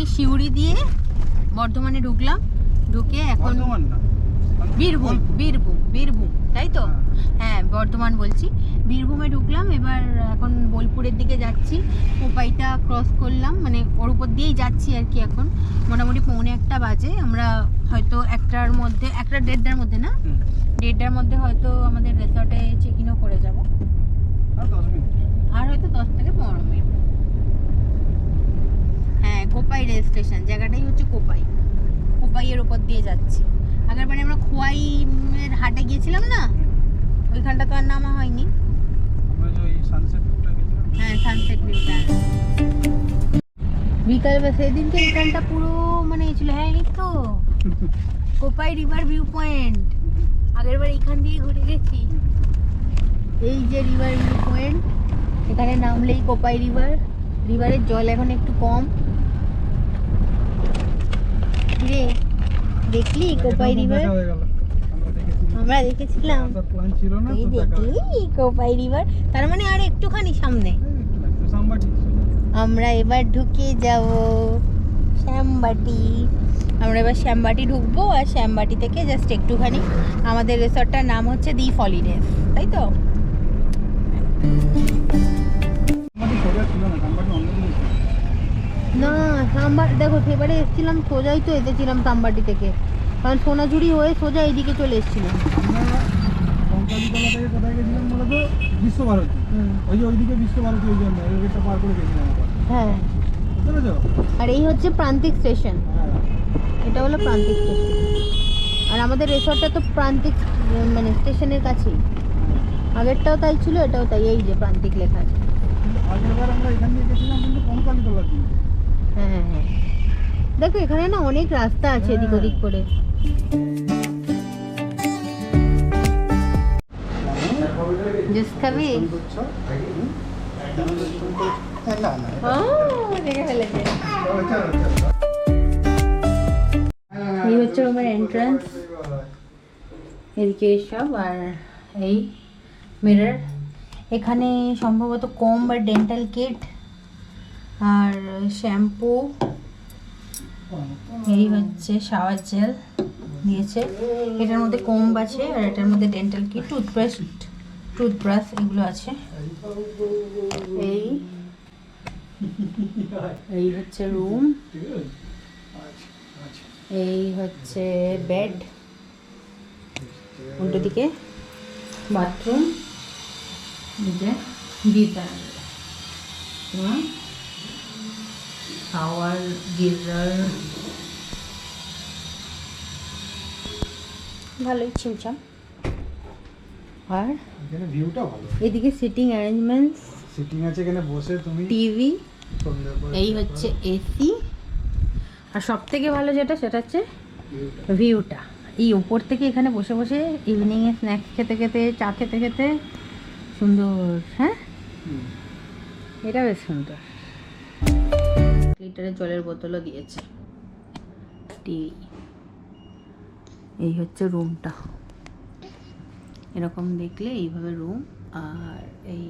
থেকে সিউড়ি দিয়ে বর্ধমানে ঢুকলাম, ঢুকে এখন বীরভূম বীরভূম বীরভূম তাই তো? হ্যাঁ বর্ধমান বলছি, বীরভূমে ঢুকলাম। এবার এখন বোলপুরের দিকে যাচ্ছি, কোপাইটা ক্রস করলাম, মানে ওর উপর দিয়েই যাচ্ছি আর কি। এখন মোটামুটি 1:45 বাজে। আমরা হয়তো 1টার মধ্যে, 1টা 1:30টার মধ্যে না, 1:30টার মধ্যে হয়তো আমাদের রিসর্টে চেক ইনও করে যাব। আর হয়তো 10 থেকে 15 মিনিট। হ্যাঁ কোপাই রেল স্টেশন, জায়গাটাই হচ্ছে কোপাই। কোপাইয়ের উপর দিয়ে যাচ্ছি। আগের বারে আমরা খোয়াইয়ের হাটে গিয়েছিলাম না, ওইখানটা তো আর নামা হয়নি। হ্যাঁ সানসেট ভিউটা বিকাল বা সেদিনকে এখানটা পুরো মানে ছিল। হ্যাঁ এই তো কোপাই রিভার ভিউ পয়েন্ট, আগের বার এইখান দিয়ে ঘুরে গেছি। এই যে রিভার ভিউ পয়েন্ট, এখানে নামলেই কোপাই রিভার। রিভারের জল এখন একটু কম। রে দেখলি কোপাই রিভার? আমরা দেখেছিলাম, তুই দেখলি কোপাই রিভার? তার মানে আর একটুখানি সামনে। আমরা এবার ঢুকে যাব শ্যামবাটি। আমরা এবার শ্যামবাটি ঢুকবো, আর শ্যামবাটি থেকে জাস্ট একটুখানি আমাদের রিসর্টটার নাম হচ্ছে দি হলিডেজ, তাই তো? না সাম্বাটি দেখো, সেবারে এসেছিলাম সোজাই তো এসেছিলাম সাম্বাটি থেকে, কারণ সোনাঝুরি হয়ে সোজা এইদিকে চলে এসেছিলাম। হ্যাঁ আর এই হচ্ছে প্রান্তিক স্টেশন, এটা হলো প্রান্তিক স্টেশন। আর আমাদের রিসর্টটা তো প্রান্তিক মানে স্টেশনের কাছেই। আগেরটাও তাই ছিল, এটাও তাই। এই যে প্রান্তিক লেখা আছে। হ্যাঁ হ্যাঁ হ্যাঁ দেখো এখানে না অনেক রাস্তা আছে এদিক ওদিক করে। জুস খাবি? এই হচ্ছে রুমের এন্ট্রান্স, এদিকে সব। আর এই মিরর, এখানে সম্ভবত কম্ব আর ডেন্টাল কিট আর শ্যাম্পু, এই হচ্ছে শাওয়ার জেল দিয়েছে। এটার মধ্যে কম্ব আছে, আর এটার মধ্যে ডেন্টাল কিট, টুথপেস্ট, টুথব্রাশ এগুলো আছে। এই হচ্ছে রুম, এই হচ্ছে বেড, উল্টো দিকে বাথরুম, শাওয়ার গিজার, ভালোই ছিমছাম। আর ভিউটা ভালো, এদিকে সিটিং অ্যারেঞ্জমেন্টস, সিটিং আছে এখানে বসে তুমি, টিভি, এই হচ্ছে এসি। আর সব থেকে ভালো যেটা সেটা হচ্ছে ভিউটা। এই উপর থেকে এখানে বসে বসে ইভিনিংয়ে স্ন্যাক্স খেতে খেতে, চা খেতে খেতে সুন্দর। হ্যাঁ এটা বেশ সুন্দর। লিটারের জলের বোতলও দিয়েছে, টিভি। এই হচ্ছে রুমটা, এরকম দেখলে এইভাবে রুম। আর এই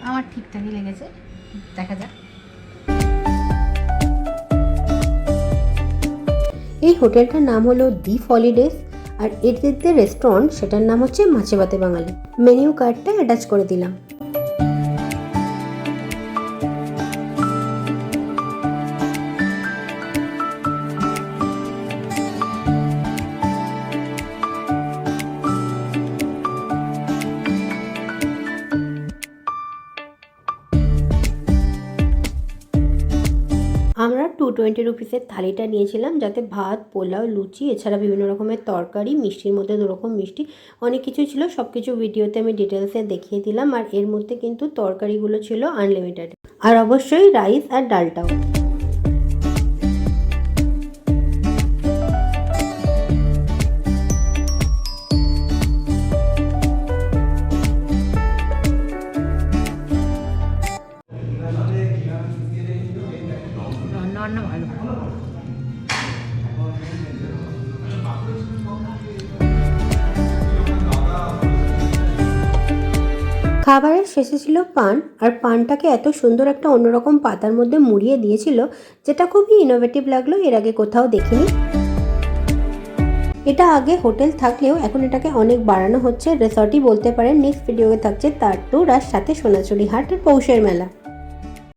আমার ঠিকঠাকই লেগেছে, দেখা যাক। এই হোটেলটার নাম হলো দি হলিডেজ, আর এর যে রেস্টুরেন্ট সেটার নাম হচ্ছে মাছে ভাতে বাঙালি। মেনিউ কার্ডটা অ্যাটাচ করে দিলাম। আমরা 220 রুপিসের থালিটা নিয়েছিলাম, যাতে ভাত, পোলাও, লুচি, এছাড়া বিভিন্ন রকমের তরকারি, মিষ্টির মধ্যে 2 রকম মিষ্টি, অনেক কিছু ছিল। সব কিছু ভিডিওতে আমি ডিটেলসে দেখিয়ে দিলাম। আর এর মধ্যে কিন্তু তরকারিগুলো ছিল আনলিমিটেড, আর অবশ্যই রাইস আর ডালটাও। রান্না ভালো। খাবারের শেষে ছিল পান, আর পানটাকে এত সুন্দর একটা অন্যরকম পাতার মধ্যে মুড়িয়ে দিয়েছিল, যেটা খুবই ইনোভেটিভ লাগলো, এর আগে কোথাও দেখিনি। এটা আগে হোটেল থাকলেও এখন এটাকে অনেক বাড়ানো হচ্ছে, রিসর্টই বলতে পারেন। নেক্সট ভিডিওতে থাকছে তার ট্যুর আর সাথে সোনাঝুরি হাট আর পৌষের মেলা।